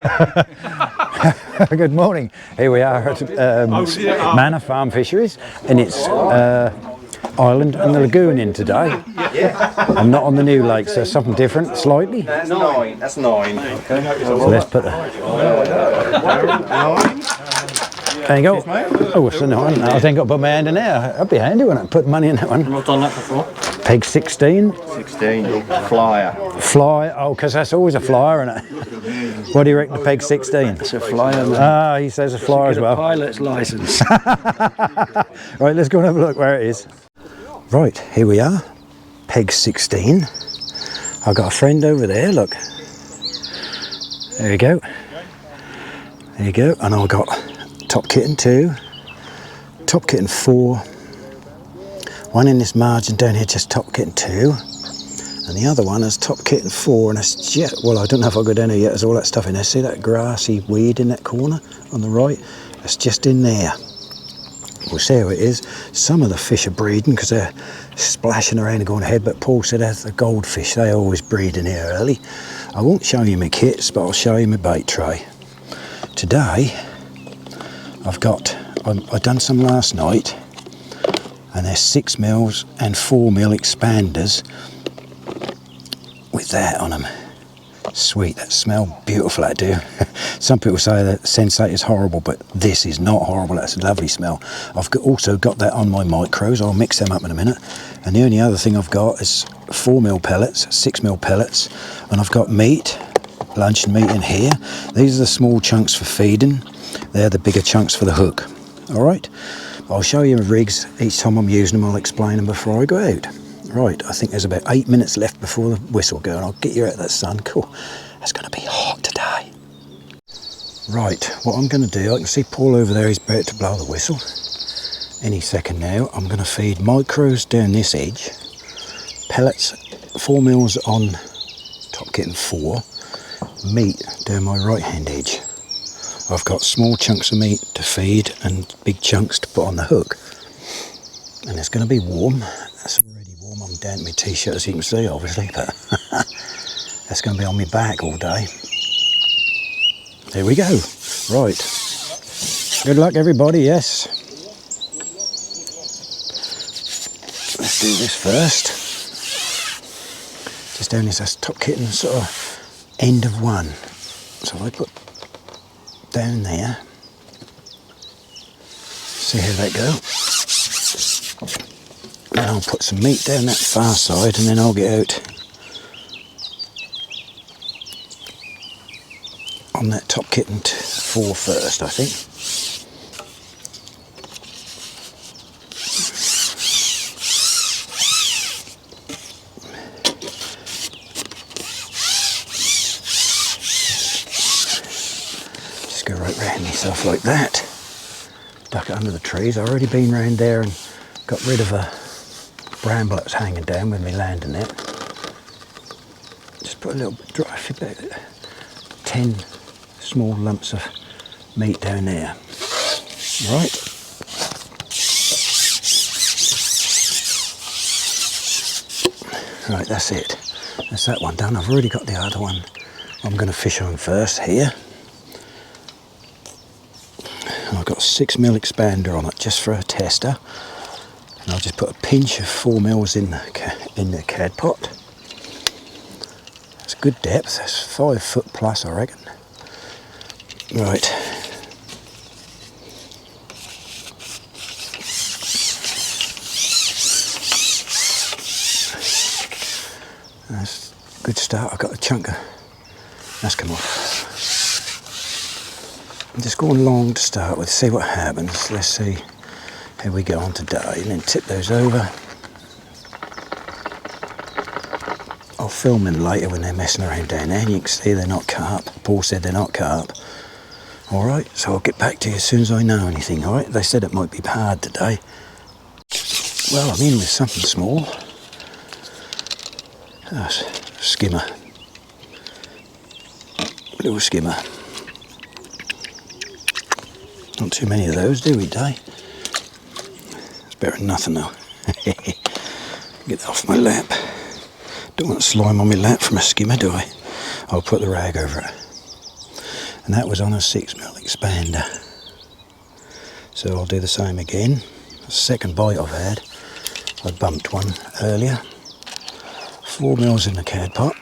Good morning. Here we are at Manor Farm Fisheries, and it's Island and the Lagoon in today. I'm not on the new lake, so something different slightly. That's 9. That's 9. Okay. So let's put the... There you go. Oh, it's a 9. I think I'll put my hand in there. That'd be handy when I put money in that one. I've done that before. Peg 16. 16. Flyer. Flyer. Oh, because that's always a flyer, isn't it? What do you reckon, Peg 16? It's a flyer, man. Ah, he says a flyer as well. Pilot's license. Right, let's go and have a look where it is. Right, here we are. Peg 16. I've got a friend over there, look. There you go. There you go. And I've got top kitten 2, top kitten 4, one in this margin down here, just top kitten 2, and the other one is top kitten 4, and it's just, well, I don't know if I'll go down there yet, there's all that stuff in there. See that grassy weed in that corner on the right? It's just in there. We'll see how it is. Some of the fish are breeding because they're splashing around and going ahead, but Paul said that's the goldfish, they always breed in here early. I won't show you my kits, but I'll show you my bait tray. Today, I've done some last night, and there's 6mm and 4mm expanders with that on them. Sweet, that smell beautiful, that do. Some people say that sensate is horrible, but this is not horrible. That's a lovely smell. I've also got that on my micros. I'll mix them up in a minute. And the only other thing I've got is 4mm pellets, 6mm pellets, and I've got meat, luncheon meat in here. These are the small chunks for feeding. They're the bigger chunks for the hook. All right, I'll show you my rigs each time I'm using them. I'll explain them before I go out. Right, I think there's about 8 minutes left before the whistle go, and I'll get you out of that sun. Cool. It's going to be hot today. Right, what I'm going to do, I can see Paul over there, he's about to blow the whistle. Any second now, I'm going to feed micros down this edge, pellets, 4mm on top kitten 4, meat down my right hand edge. I've got small chunks of meat to feed and big chunks to put on the hook. And it's going to be warm. That's already warm. I'm down to my t-shirt, as you can see, obviously, but that's going to be on my back all day. There we go. Right. Good luck, everybody. Yes. Let's do this first. Just down this top kitten, sort of end of one. So I put down there. See how that go. Then I'll put some meat down that far side, and then I'll get out on that top kitten 4 first, I think. Just go right round myself like that. Duck it under the trees. I've already been round there and got rid of a bramble that's hanging down with my landing net. Just put a little bit dry, about 10 small lumps of meat down there. Right. Right, that's it. That's that one done. I've already got the other one I'm going to fish on first here. I've got a 6mm expander on it just for a tester. And I'll just put a pinch of 4mm in the cad pot. It's good depth. That's 5 foot plus, I reckon. Right. That's a good start. I've got a chunk of... That's come off. I'm just going long to start with, see what happens. Let's see how we go on today, and then tip those over. I'll film them later when they're messing around down there, and you can see they're not carp. Paul said they're not carp. Alright, so I'll get back to you as soon as I know anything, alright? They said it might be hard today. Well, I'm in with something small. That's a skimmer. Little skimmer. Not too many of those, do we, Day? It's better than nothing though. Get that off my lap. Don't want slime on my lap from a skimmer, do I? I'll put the rag over it. and that was on a 6mm expander. So I'll do the same again. The second bite I've had, I bumped one earlier. 4mm in the cad pot.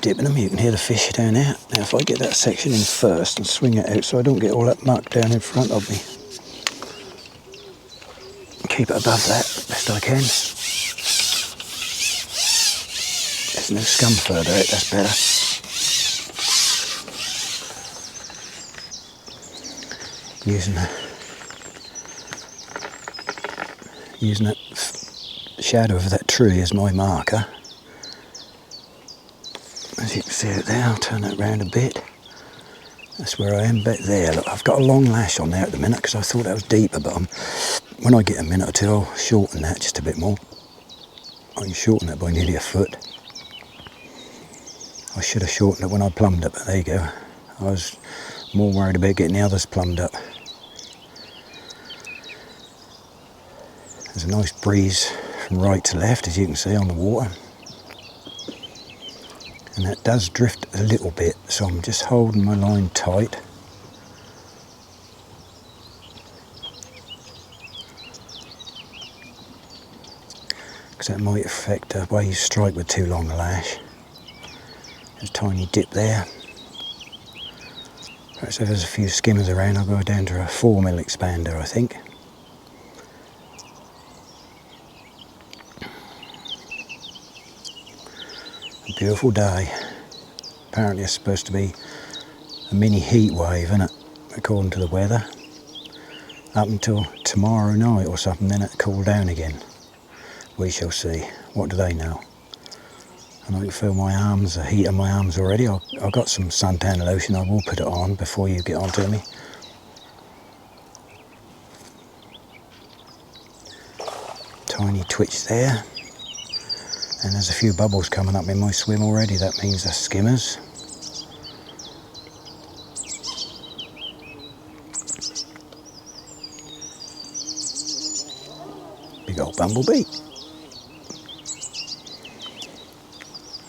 Dipping them, you can hear the fish down there. Now if I get that section in first and swing it out so I don't get all that muck down in front of me. Keep it above that best I can. There's no scum further out, that's better. Using that shadow of that tree as my marker. As you can see it there, I'll turn that round a bit. That's where I am back there. Look, I've got a long lash on there at the minute because I thought that was deeper, but when I get a minute or two, I'll shorten that just a bit more. I can shorten it by nearly a foot. I should have shortened it when I plumbed it, but there you go. I was more worried about getting the others plumbed up. There's a nice breeze from right to left, as you can see on the water. And that does drift a little bit, so I'm just holding my line tight. Because that might affect the way you strike with too long a lash. There's a tiny dip there. Perhaps if there's a few skimmers around, I'll go down to a 4mm expander, I think. A beautiful day. Apparently it's supposed to be a mini heat wave, isn't it? According to the weather. Up until tomorrow night or something, then it cool down again. We shall see. What do they know? And I can feel my arms, the heat on my arms already. I've got some suntan lotion, I will put it on before you get on to me. Tiny twitch there. And there's a few bubbles coming up in my swim already. That means they're skimmers. Big old bumblebee.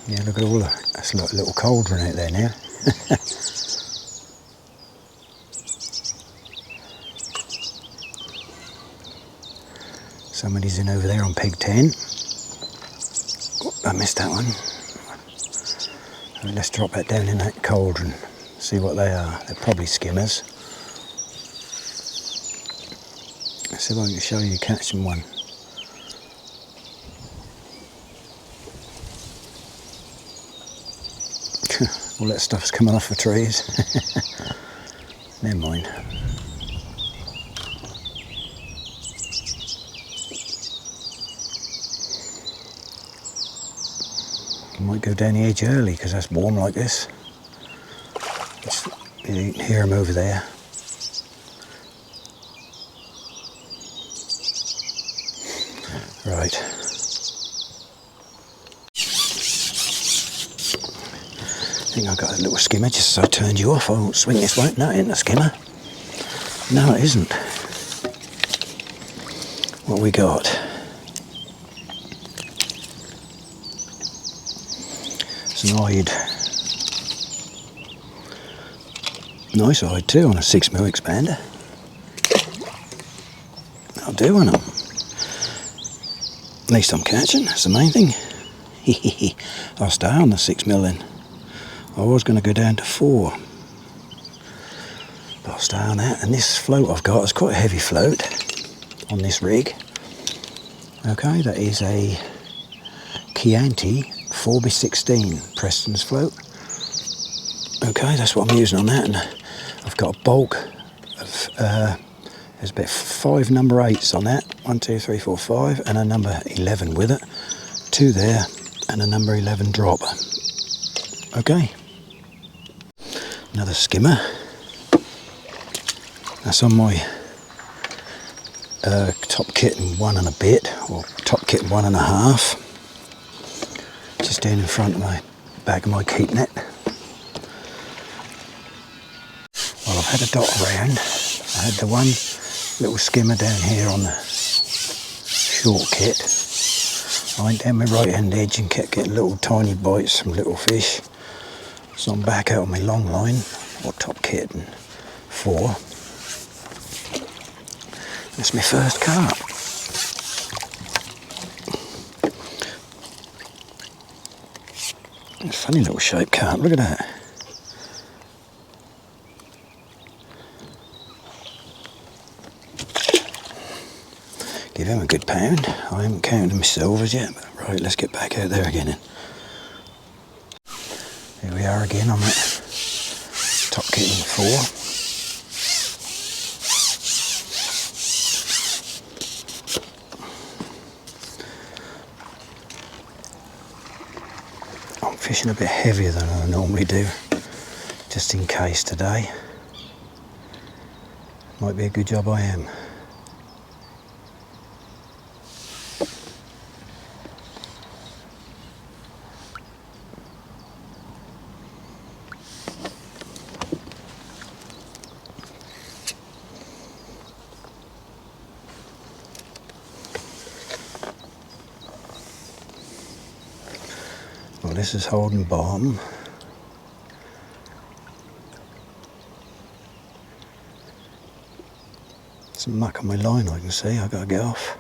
Yeah, look at all that. That's like a little cauldron out there now. Somebody's in over there on peg 10. Oh, I missed that one. Let's drop that down in that cauldron. See what they are. They're probably skimmers. Let's see if I can show you catching one. All that stuff's coming off the trees. Never mind. I might go down the edge early because that's warm like this. You can hear them over there. Right. I think I got a little skimmer just as I turned you off. I won't swing this way. No, it isn't a skimmer. No, it isn't. What we got? It's an eyed. Nice eyed too on a 6mm expander. That'll do, won't it? At least I'm catching, that's the main thing. I'll stay on the 6mm then. I was going to go down to 4. But I'll stay on that. And this float I've got is quite a heavy float on this rig. Okay, that is a Chianti 4x16 Preston's float. Okay, that's what I'm using on that. And I've got a bulk of, there's about 5 number 8s on that. 1, 2, 3, 4, 5, and a number 11 with it. 2 there, and a number 11 drop. Okay. Another skimmer. That's on my top kitten 1 and a bit, or top kitten 1 and a half. Just down in front of my back of my keep net. Well, I've had a dot around. I had the one little skimmer down here on the short kit. I went down my right hand edge and kept getting little tiny bites from little fish. So I'm back out on my long line, or top kit and 4. That's my first carp. It's a funny little shaped carp, look at that. Give him a good pound. I haven't counted my silvers yet, but right, let's get back out there again then. Here we are again on that top kitten 4. I'm fishing a bit heavier than I normally do, just in case today. Might be a good job I am. Well, this is holding bottom. Some muck on my line I can see, I've got to get off.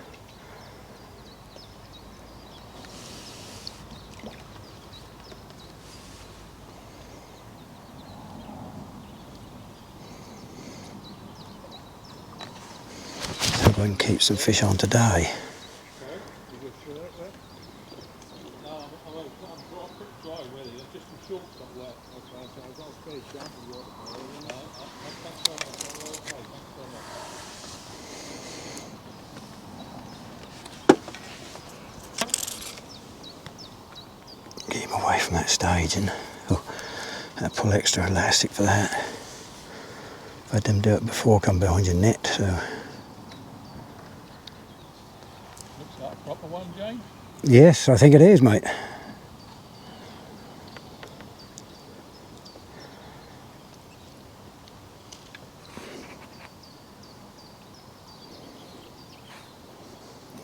So I can keep some fish on today. Keep him away from that staging. Oh, I'll pull extra elastic for that. I've had them do it before, come behind your net, so. Looks like a proper one, James. Yes, I think it is, mate.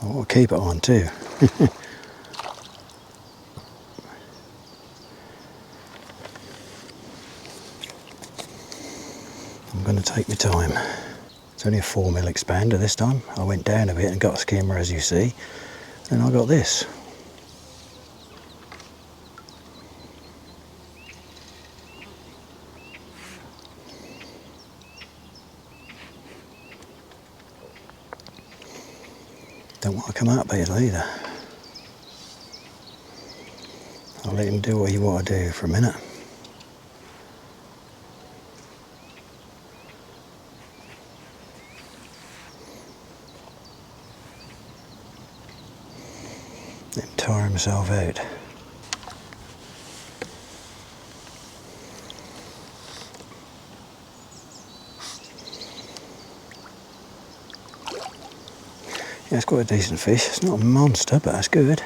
I'll keep it on too. I'm going to take my time. It's only a 4mm expander this time. I went down a bit and got a skimmer, as you see, and I got this. Don't want to come out bad either. I'll let him do what he want to do for a minute. Let him tire himself out. Yeah, it's quite a decent fish. It's not a monster, but it's good.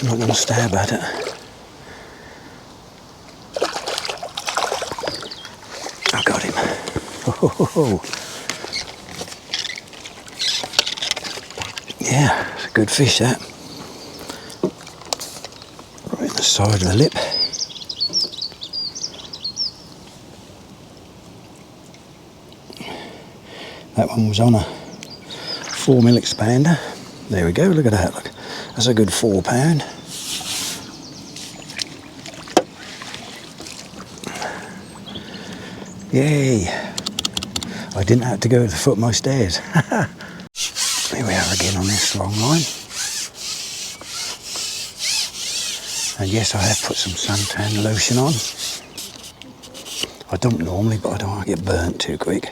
I'm not going to stab at it. I got him. Oh. Yeah, it's a good fish that. Right in the side of the lip. That one was on a 4mm expander. There we go, look at that, look. That's a good 4 pound. Yay! I didn't have to go to the foot of my stairs. Here we are again on this long line. And yes, I have put some suntan lotion on. I don't normally, but I don't want to get burnt too quick.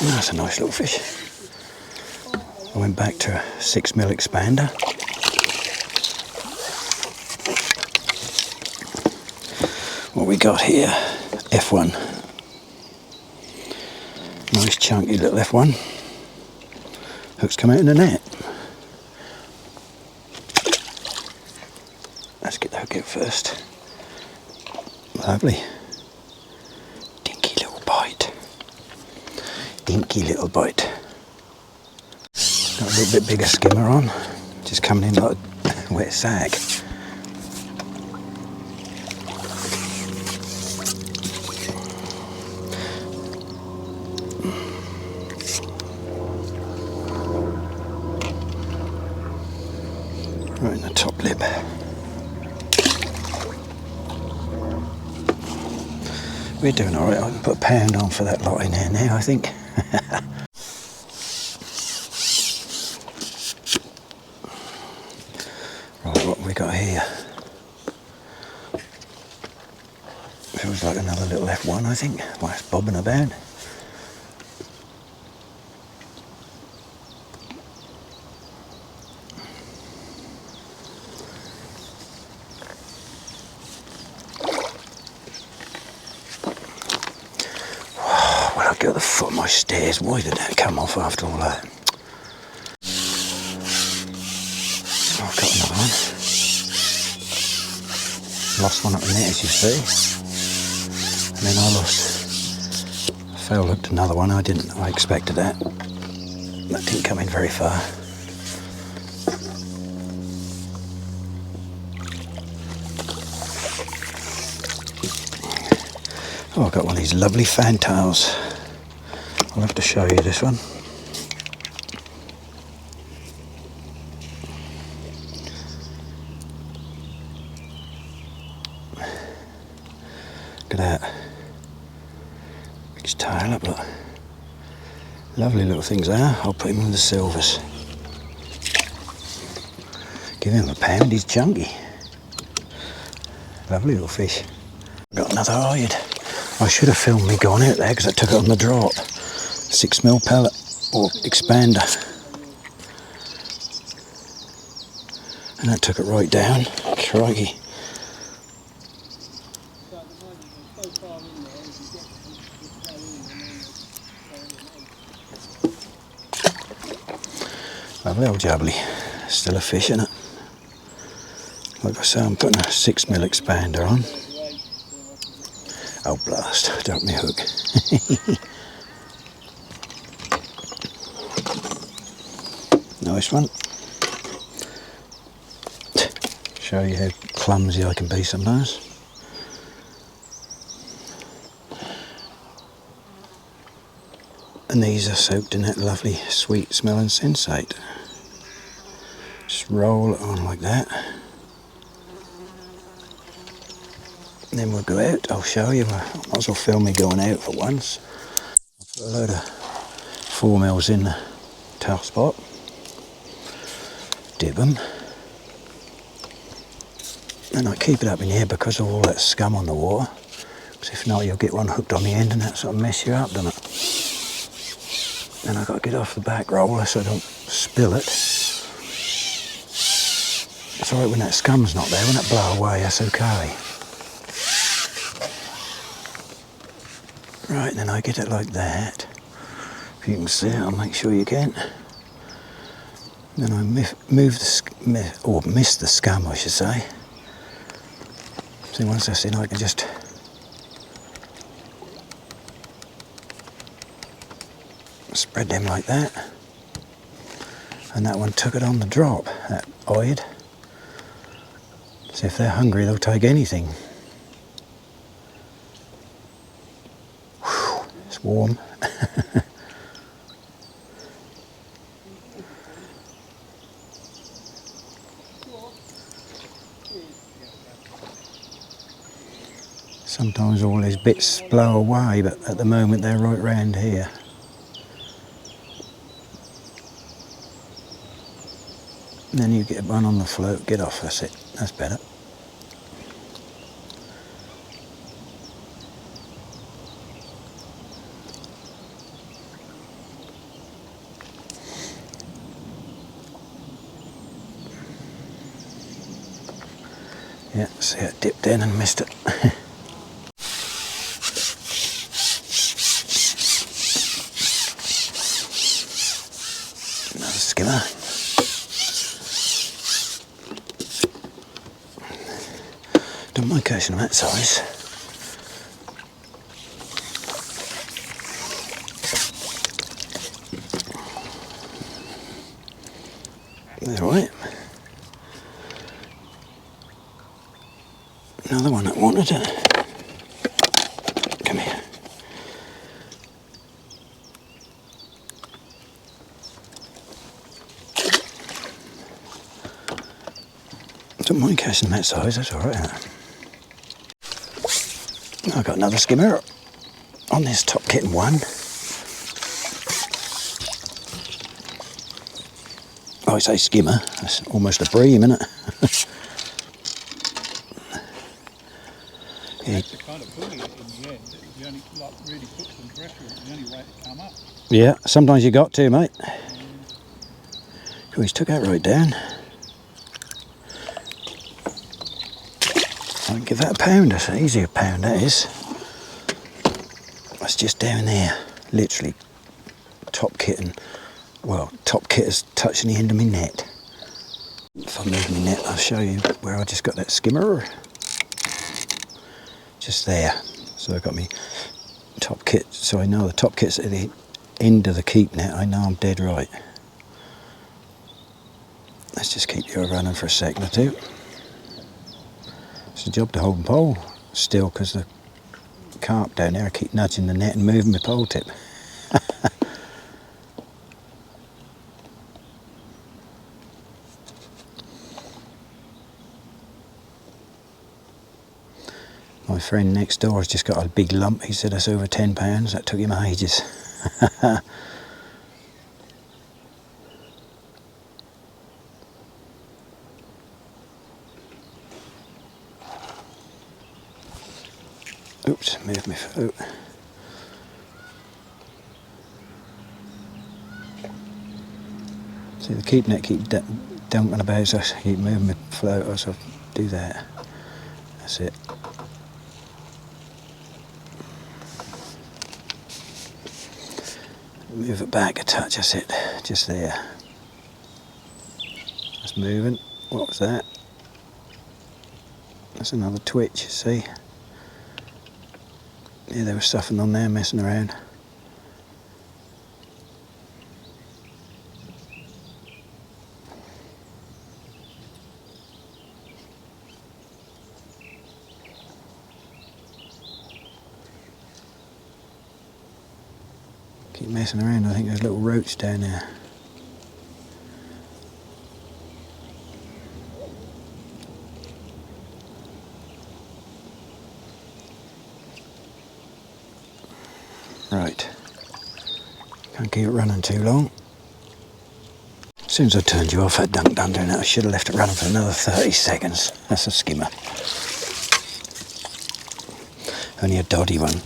That's a nice little fish. I went back to a 6mm expander. What we got here? F1. Nice chunky little F1. Hooks come out in the net. Let's get the hook out first. Lovely. Dinky little bite. Dinky little bite. Got a little bit bigger skimmer on. Just coming in like a wet sack. Right in the top lip. We're doing alright. I can put a pound on for that lot in there now, I think. Right, what have we got here? Feels like another little F1, I think. Well, it's bobbing about. Well, I got the foot of my stairs. Why did that come off after all that? I've got another one. Lost one up the net, as you see. And then I fail hooked another one. I expected that. That didn't come in very far. Oh, I've got one of these lovely fantails. I'll have to show you this one. Look at that. Pick his tail up, look. Lovely little things there. I'll put him in the silvers. Give him a pound, he's chunky. Lovely little fish. Got another hide. I should have filmed me going out there because I took it on the drop. 6mm pellet or expander. And I took it right down. Crikey. Lovely old jubbly. Still a fish in it. Like I say, I'm putting a 6mm expander on. Oh blast, dropped my hook. Nice one. Show you how clumsy I can be sometimes. And these are soaked in that lovely sweet smelling sensate. Just roll it on like that. And then we'll go out. I'll show you. I might as well film me going out for once. I'll put a load of 4mm in the tail spot. Dip them. And I keep it up in here because of all that scum on the water. Because if not, you'll get one hooked on the end and that sort of mess you up, doesn't it? And I've got to get off the back roller so I don't spill it. It's alright when that scum's not there. When it blow away, that's okay. Right, then I get it like that. If you can see it, I'll make sure you can. Then I miss the scum, I should say. See, once that's in, I can just spread them like that. And that one took it on the drop, that eyed. So if they're hungry, they'll take anything. Whew, it's warm. Sometimes all these bits blow away, but at the moment they're right round here. And then you get one on the float, get off, that's it, that's better. Yeah, see it dipped in and missed it. skimmer. Don't mind catching them that size. Alright. Another one that wanted it. Come here. Don't mind catching them that size, that's alright. I've got another skimmer on this top kitten one. Oh, I say skimmer, that's almost a bream, isn't it? That's the kind of pulling it in the end. You only like really put some pressure on it, the only way to come up. Yeah, sometimes you got to, mate. Oh, he's took that right down. I'll give that a pound, that's easy a pound that is. That's just down there, literally top kitten. Well, top kitter's touching the end of my net. If I move my net, I'll show you where I just got that skimmer. Just there. So I've got me top kit, so I know the top kit's at the end of the keep net. I know I'm dead right. Let's just keep you running for a second or two. It's a job to hold the pole still because the carp down there keep nudging the net and moving my pole tip. My friend next door has just got a big lump. He said that's over 10 pounds. That took him ages. Oops, moved my foot. See, the keep net keep dumping about, so I keep moving my float, so I do that. That's it. Move it back a touch, that's it, just there. That's moving. What was that? That's another twitch, see? Yeah, there was something on there messing around. Keep messing around, I think there's a little roach down there. Right, can't keep it running too long. As soon as I turned you off, I dunked under and I should have left it running for another 30 seconds. That's a skimmer. Only a doddy one.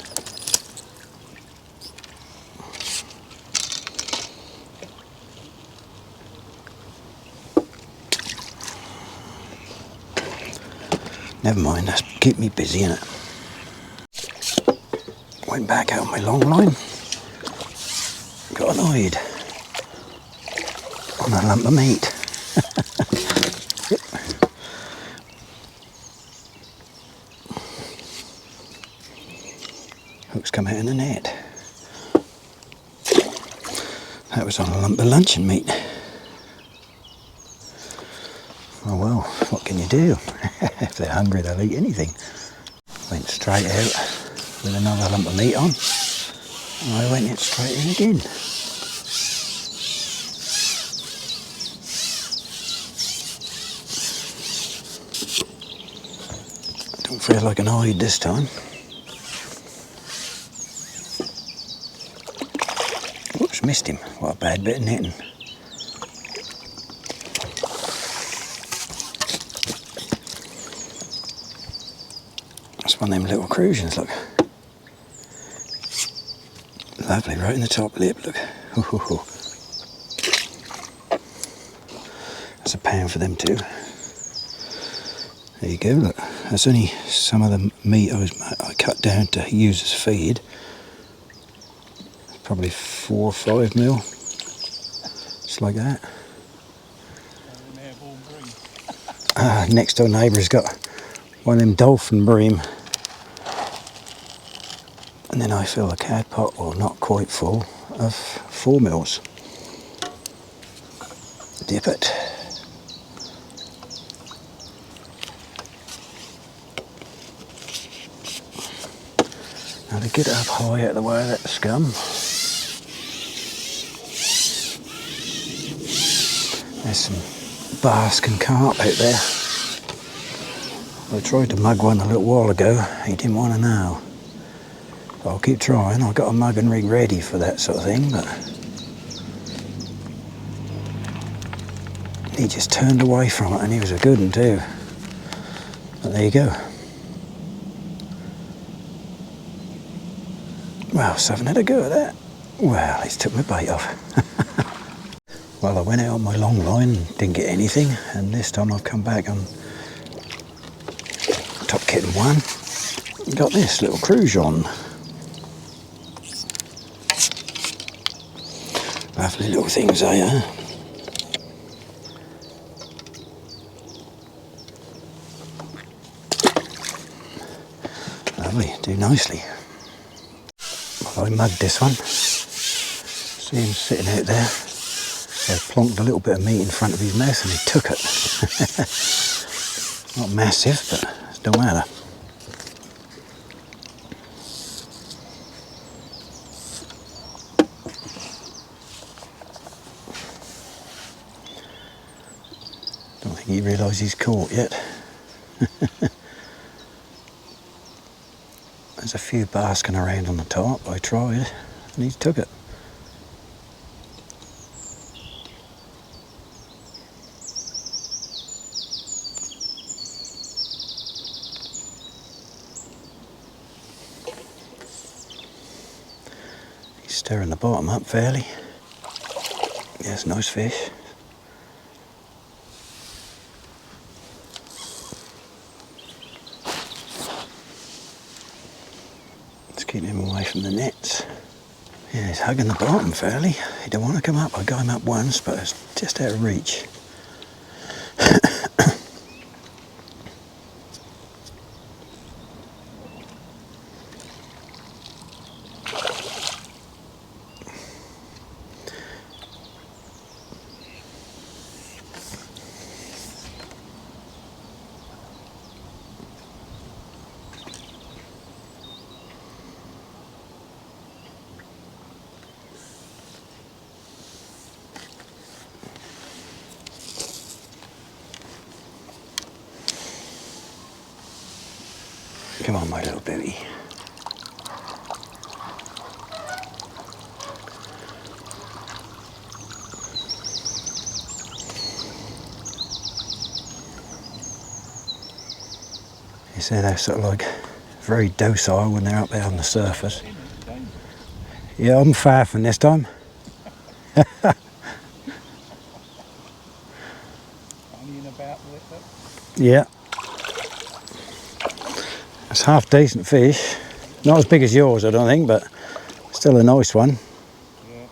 Never mind, that's keep me busy, innit? Went back out my long line. Got annoyed on a lump of meat. Hook's come out in the net. That was on a lump of luncheon meat. Oh well, what can you do? If they're hungry, they'll eat anything. Went straight out with another lump of meat on. And I went in straight in again. I don't feel like an hide this time. Whoops, missed him. What a bad bit of netting. That's one of them little crusions, look. Lovely, right in the top lip, look. That's a pound for them too. There you go, look. That's only some of the meat I cut down to use as feed. Probably 4 or 5 mil. Just like that. next door neighbour's got one of them dolphin bream. And then I fill the cad pot, well not quite full, of 4 mils. Dip it. Now to get it up high out of the way of that scum. There's some bask and carp out there. I tried to mug one a little while ago, he didn't want to know. I'll keep trying. I've got a mug and rig ready for that sort of thing, but he just turned away from it, and he was a good one too. But there you go. Well, so I haven't had a go at that. Well, he's took my bait off. Well, I went out on my long line, didn't get anything, and this time I've come back on top kitten 1. Got this little cruise on. Lovely little things they are. Lovely, do nicely. Well, I mugged this one. See him sitting out there. I plonked a little bit of meat in front of his mouth and he took it. Not massive, but it don't matter. Don't think he realises he's caught yet. There's a few basking around on the top. I tried and he took it. He's stirring the bottom up fairly. Yes, nice fish. Keep him away from the nets. Yeah, he's hugging the bottom fairly. He don't want to come up. I got him up once, but it's just out of reach. Come on, my little baby. You see, they're sort of like very docile when they're up there on the surface. Yeah, I'm far from this time. Yeah. It's half decent fish. Not as big as yours, I don't think, but still a nice one. Yeah.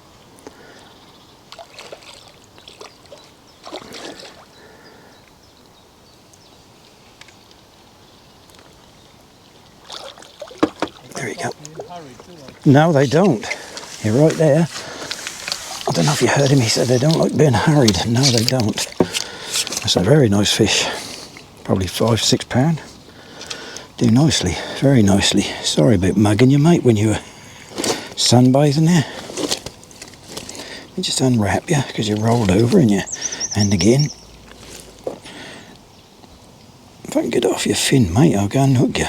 There you go. No, they don't. You're right there. I don't know if you heard him, he said they don't like being hurried. No, they don't. That's a very nice fish. Probably 5-6 pound. Do nicely, very nicely. Sorry about mugging you, mate, when you were sunbathing there. Let me just unwrap you, because you rolled over and again. If I can get off your fin, mate, I'll go and hook you.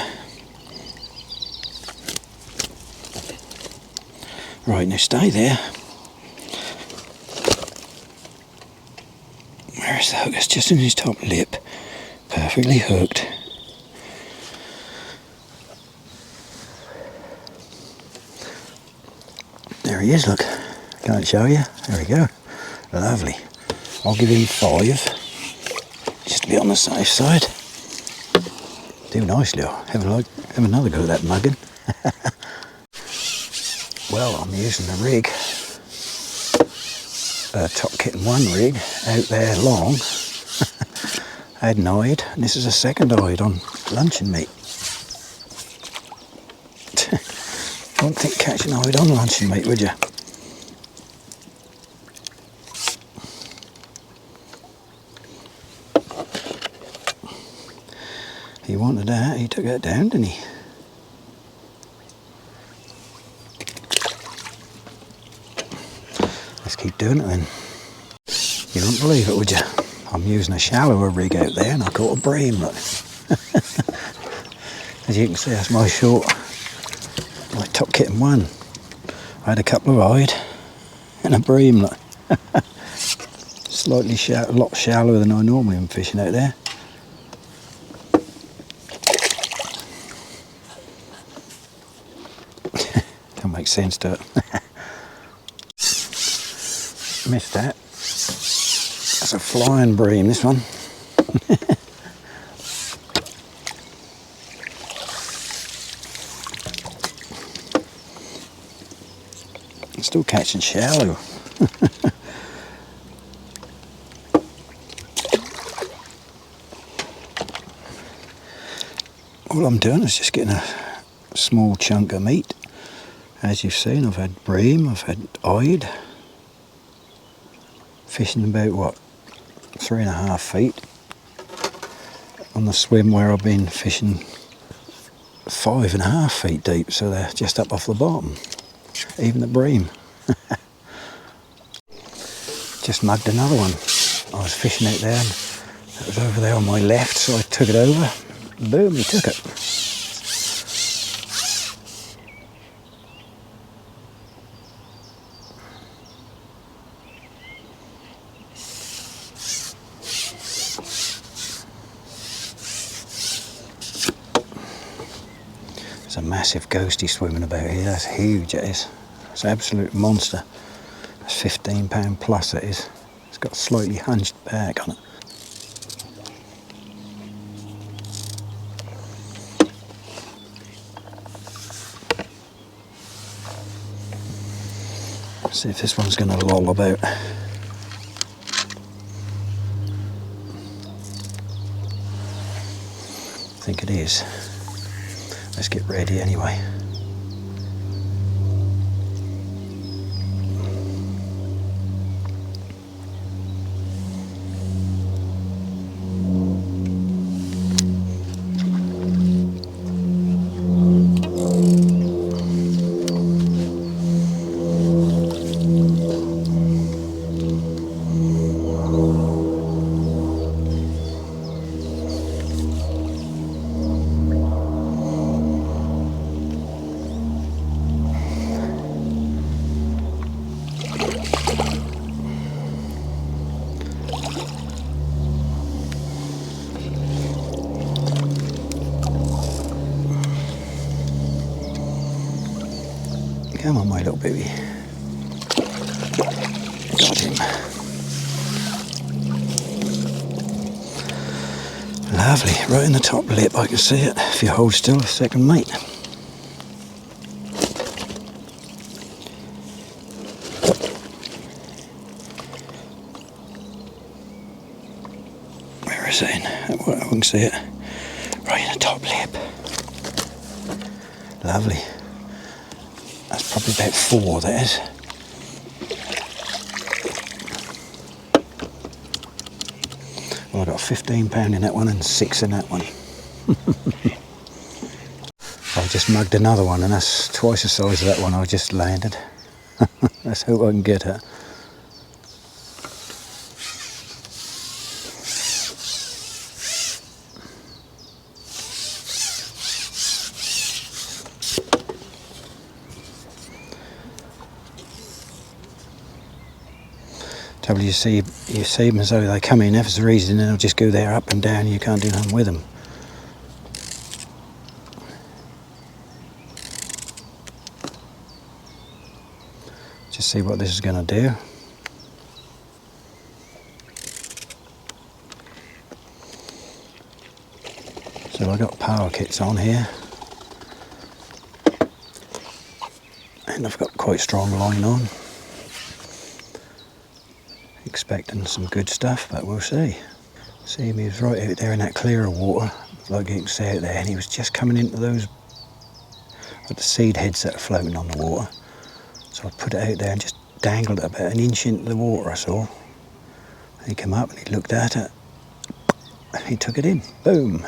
Right, now stay there. Where's the hook? It's just in his top lip. Perfectly hooked. There he is, look. Can't show you. There we go. Lovely. I'll give him 5. Just to be on the safe side. Do nicely. I'll have another go at that mugging. Well, I'm using the rig. Top Kitten 1 rig out there long. I had an eyed, and this is a second eyed on luncheon meat. Wouldn't think catching an eyed on luncheon meat, would you? He wanted that, he took that down, didn't he? Let's keep doing it then. You wouldn't believe it, would you? I'm using a shallower rig out there and I caught a bream, look. As you can see, that's my short, my top kitten one. I had a couple of eyed and a bream, look. Slightly a lot shallower than I normally am fishing out there. Don't make sense to it. Missed that. That's a flying bream, this one. I'm still catching shallow. All I'm doing is just getting a small chunk of meat. As you've seen, I've had bream, I've had eyed. Fishing about, what, 3.5 feet. On the swim where I've been fishing 5.5 feet deep, so they're just up off the bottom. Even the bream. Just mugged another one. I was fishing out there and it was over there on my left, so I took it over. Boom, he took it. There's a massive ghosty swimming about here. That's huge, it is. It's an absolute monster. It's £15 plus, it is. It's got a slightly hunched back on it. Let's see if this one's going to loll about. I think it is. Let's get ready anyway. Come on, my little baby. Got him. Lovely, right in the top lip, I can see it. If you hold still a second, mate. Where is it? I can see it. Right in the top lip. Lovely. That's probably about 4, that is. Well, I got £15 in that one and 6 in that one. I just mugged another one and that's twice the size of that one I just landed. Let's hope I can get it. Trouble you see them as though they come in for some reason and they'll just go there up and down and you can't do nothing with them. Just see what this is going to do. So I've got power kits on here. And I've got quite strong line on. Expecting some good stuff, but we'll see. See him, he was right out there in that clearer water, like you can see out there, and he was just coming into those, like the seed heads that are floating on the water. So I put it out there and just dangled it about an inch into the water, I saw. And he came up and he looked at it. He took it in. Boom.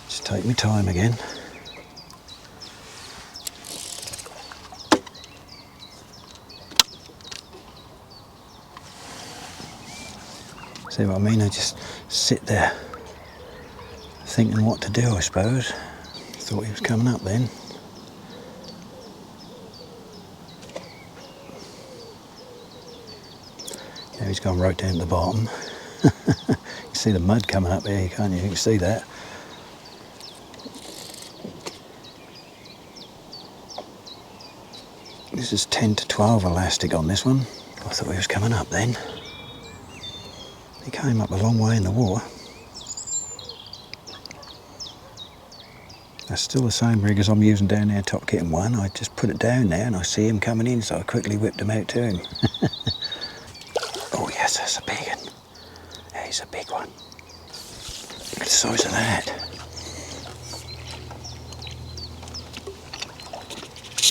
Just take my time again. See what I mean? I just sit there thinking what to do, I suppose. Thought he was coming up then. Now he's gone right down to the bottom. You can see the mud coming up here, can't you? You can see that. This is 10 to 12 elastic on this one. I thought he was coming up then. He came up a long way in the water. That's still the same rig as I'm using down there, top kitten one. I just put it down there and I see him coming in, so I quickly whipped him out to him. Oh yes, that's a big one. Yeah, he's a big one. Look at the size of that.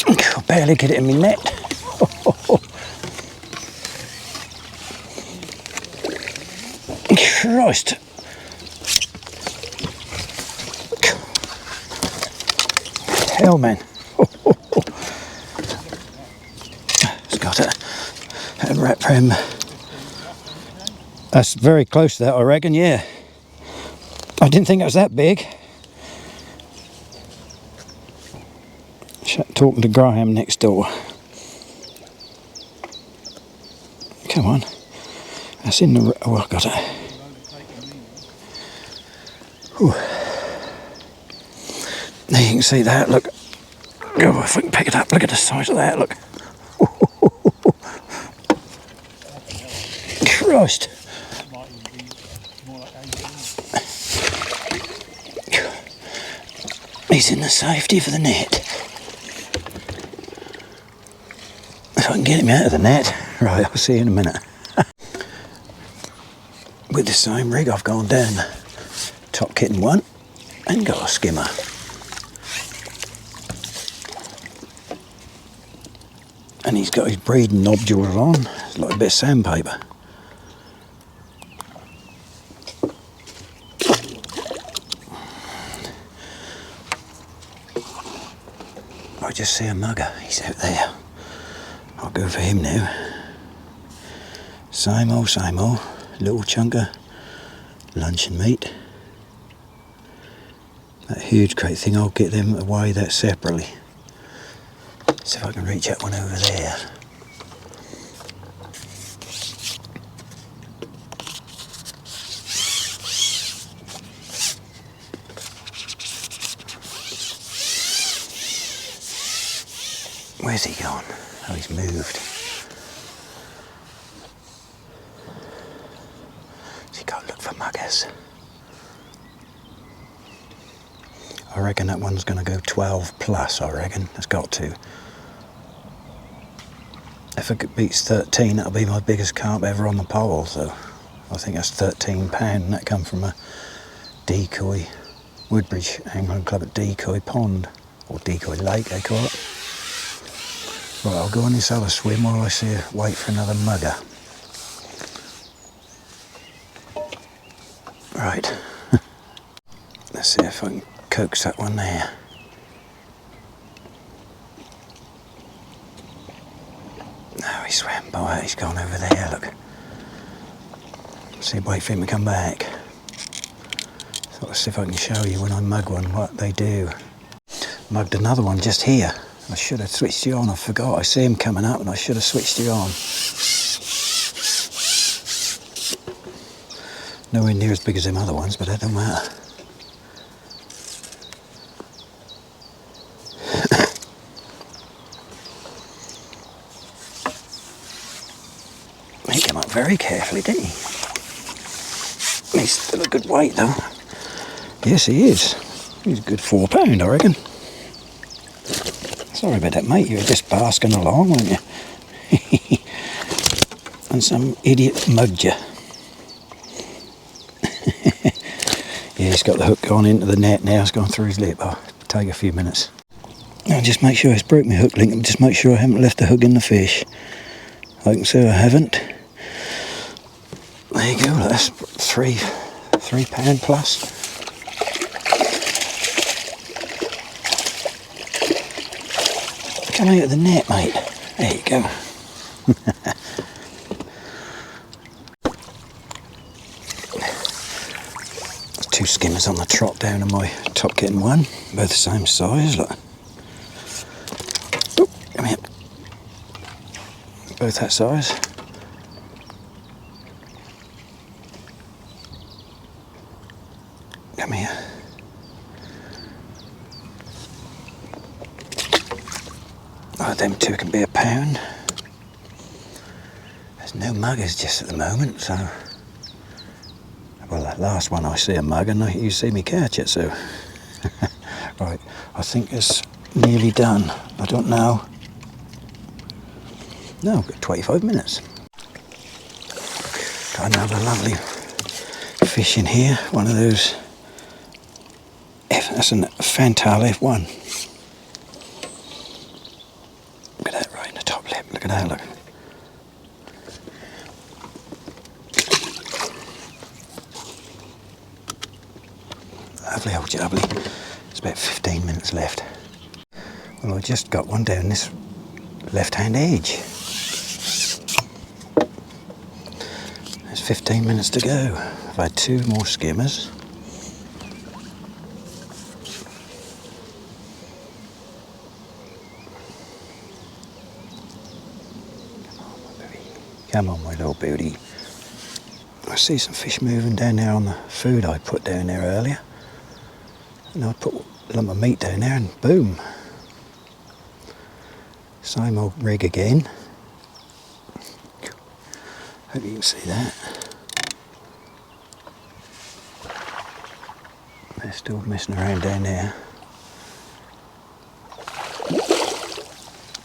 I barely get it in my net. Christ. Hell, man. It's got a wrap prim. That's very close to that, I reckon, yeah. I didn't think it was that big. Talking to Graham next door. Come on. That's in the... Oh, I got it. Whew. There you can see that, look. Oh, if I can pick it up, look at the size of that, look. Christ. He's in the safety for the net. If I can get him out of the net. Right, I'll see you in a minute. With the same rig, I've gone down the top kitten one and got a skimmer. And he's got his breeding nodules on. It's like a bit of sandpaper. I just see a mugger. He's out there. I'll go for him now. Same old, little chunk of luncheon meat. That huge crate thing, I'll get them away that separately. See if I can reach that one over there. Where's he gone? Oh, he's moved. So you gotta look for muggers. I reckon that one's gonna go 12 plus, I reckon. It's got to. If it beats 13, that'll be my biggest carp ever on the pole, so I think that's £13, and that come from a decoy, Woodbridge Angling Club at Decoy Pond, or Decoy Lake they call it. Right, I'll go on this other swim while I wait for another mugger. Right, let's see if I can coax that one there. No, he swam by it, he's gone over there, look. See, wait for him to come back. So let's see if I can show you when I mug one what they do. Mugged another one just here. I should have switched you on, I forgot. I see him coming up and I should have switched you on. Nowhere near as big as them other ones, but that don't matter. He came up very carefully, didn't he? He's still a good weight though. Yes, he is. He's a good £4, I reckon. Sorry about that, mate. You were just basking along, weren't you? And some idiot mugged you. he's got the hook gone into the net now, it's gone through his lip. I'll take a few minutes. Now just make sure it's broke my hook link, and just make sure I haven't left the hook in the fish. I can see I haven't. There you go, that's £3 plus. Come out of the net, mate. There you go. Two skimmers on the trot down on my top getting one, both the same size. Look. Oh, come here. Both that size. Come here. Oh, them two can be £1. There's no muggers just at the moment, so. Well, that last one I see a mug and you see me catch it, so. Right, I think it's nearly done. I don't know. No, I've got 25 minutes. Got another lovely fish in here. One of those, that's a Fantal F1. Look at that right in the top lip. Look at that, look. Lovely old jubbly. It's about 15 minutes left. Well, I just got one down this left-hand edge. There's 15 minutes to go. I've had 2 more skimmers. Come on, my little beauty. I see some fish moving down there on the food I put down there earlier. And I put a lump of meat down there and boom. Same old rig again. Hope you can see that. They're still messing around down there.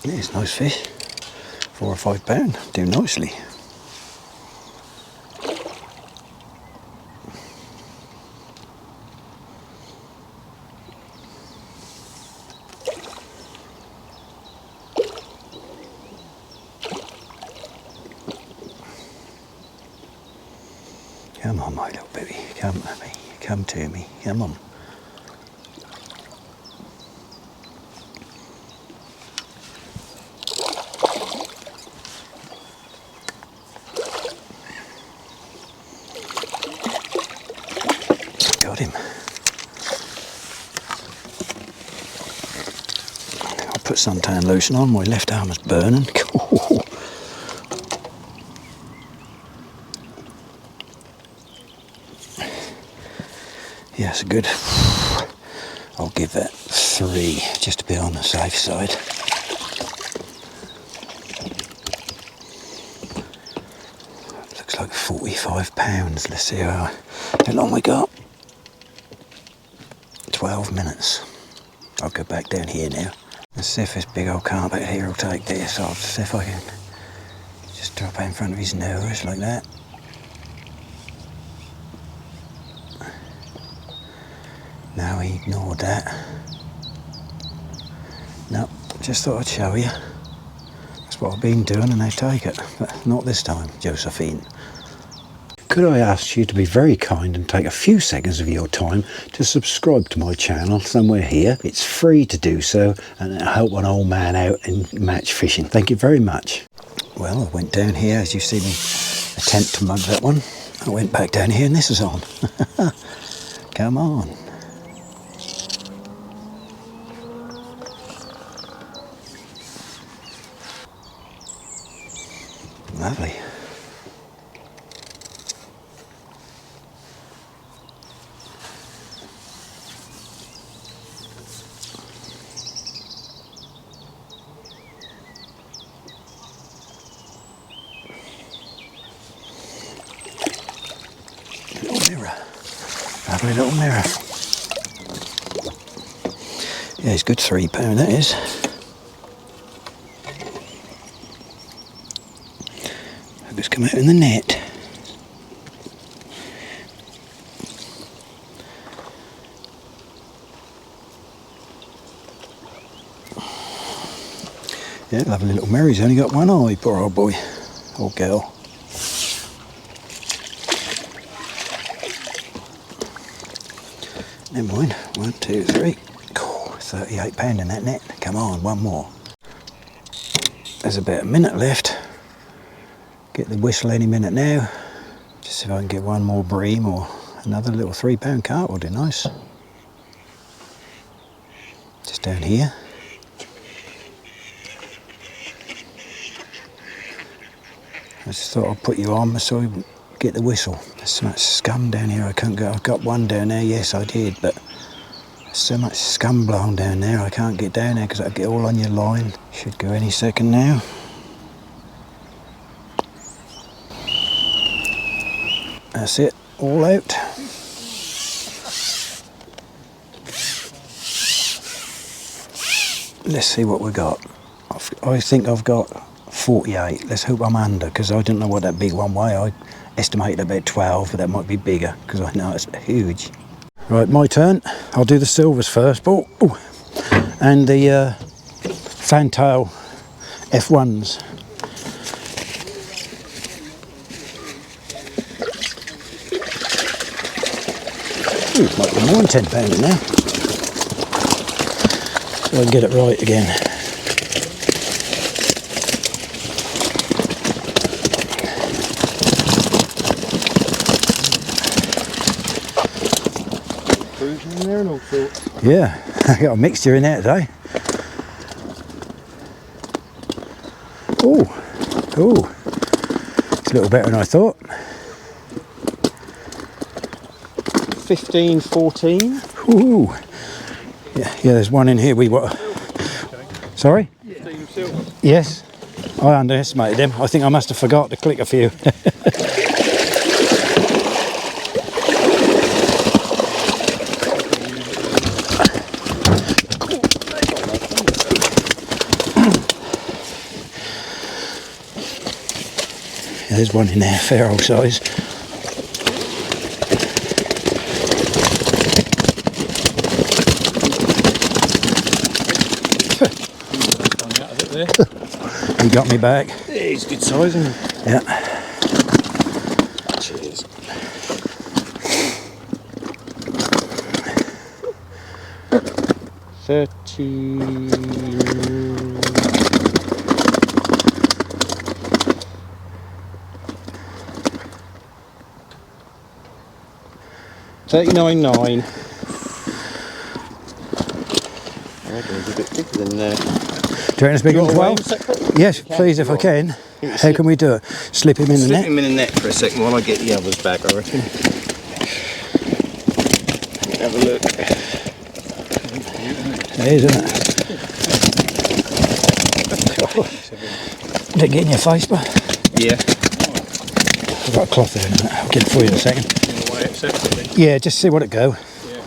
Yeah, it's a nice fish. £4 or £5, do nicely. Come on, my little baby, come to me, come to me, come on. Got him. I'll put suntan lotion on, my left arm is burning. Yes, good. I'll give that 3 just to be on the safe side. Looks like £45. Let's see how long we got. 12 minutes. I'll go back down here now. Let's see if this big old carp out here will take this. I'll see if I can just drop it in front of his nose like that. No, he ignored that. No, just thought I'd show you. That's what I've been doing and they take it. But not this time, Josephine. Could I ask you to be very kind and take a few seconds of your time to subscribe to my channel somewhere here. It's free to do so and it'll help an old man out in match fishing. Thank you very much. Well, I went down here, as you see me attempt to mug that one. I went back down here and this is on. Come on. Lovely. Little mirror. Lovely little mirror. Yeah, it's good £3, that is. It's come out in the net. Yeah, lovely little Mary's only got one eye, poor old boy, or girl. Never mind, 1, 2, 3. Oh, £38 in that net. Come on, one more. There's about a minute left. Get the whistle any minute now. Just see if I can get one more bream or another little £3 carp would be nice. Just down here. I just thought I'd put you on so we get the whistle. There's so much scum down here I can't go. I've got one down there, yes I did, but there's so much scum blown down there I can't get down there because I'll get all on your line. Should go any second now. That's it, all out. Let's see what we got. I think I've got 48. Let's hope I'm under because I didn't know what that big one weighed. I estimated about 12, but that might be bigger because I know it's huge. Right, my turn. I'll do the silvers first. Oh, and the fantail F1s. Ooh, might be more than £10 in there. So I can get it right again. In there and all sorts. Yeah, I got a mixture in there today. Oh, it's a little better than I thought. 15, 14. Ooh, yeah, there's one in here. Sorry? Yes, I underestimated them. I think I must have forgot to click a few. There's one in there, fair old size. He got me back. Yeah, he's good size, isn't he? Yeah. Cheers. $39.9. I reckon it's a bit thicker than there. Do you reckon it's bigger than 12? Yes, please, if I can. How can we do it? Slip him in the net? Slip him in the net for a second while I get the others back, I reckon. Have a look. It is, isn't it? Did it get in your face, but? Yeah. I've got a cloth there in a minute. I'll get it for you in a second. Yeah, just see what it go. Yeah.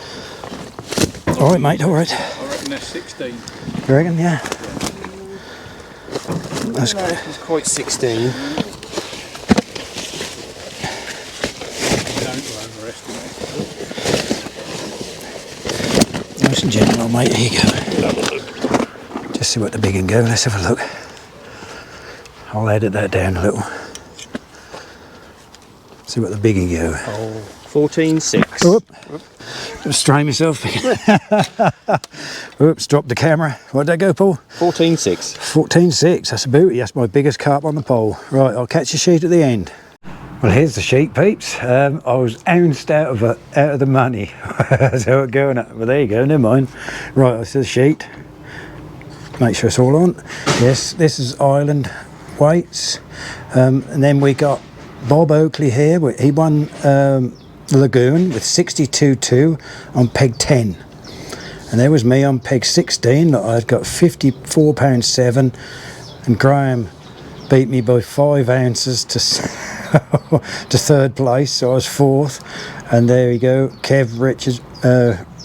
All right, mate, all right. I reckon that's 16. You reckon, yeah? That's No, it's quite 16. Don't overestimate. nice and gentle, mate. Here you go. Just see what the big one go. Let's have a look. I'll edit that down a little. See what the big one go. Oh, 14.6. Whoop. Just strain myself. Oops, dropped the camera. What did that go, Paul? 14.6. 14.6. That's a booty. That's my biggest carp on the pole. Right, I'll catch the sheet at the end. Well, here's the sheet, peeps. I was ounced out of the money. That's how it going. Well, there you go. Never mind. Right, this is the sheet. Make sure it's all on. Yes, this is Island weights, and then we got Bob Oakley here. He won Lagoon with 62.2 on peg 10, and there was me on peg 16. I'd got £54.7, and Graham beat me by 5 ounces to third place, so I was fourth. And there you go, Kev Richards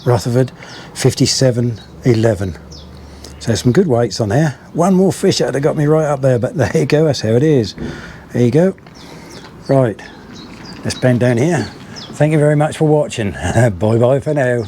Rutherford 57.11. So some good weights on there. One more fish that got me right up there, but there you go, that's how it is. There you go. Right, let's bend down here. Thank you very much for watching. Bye bye for now.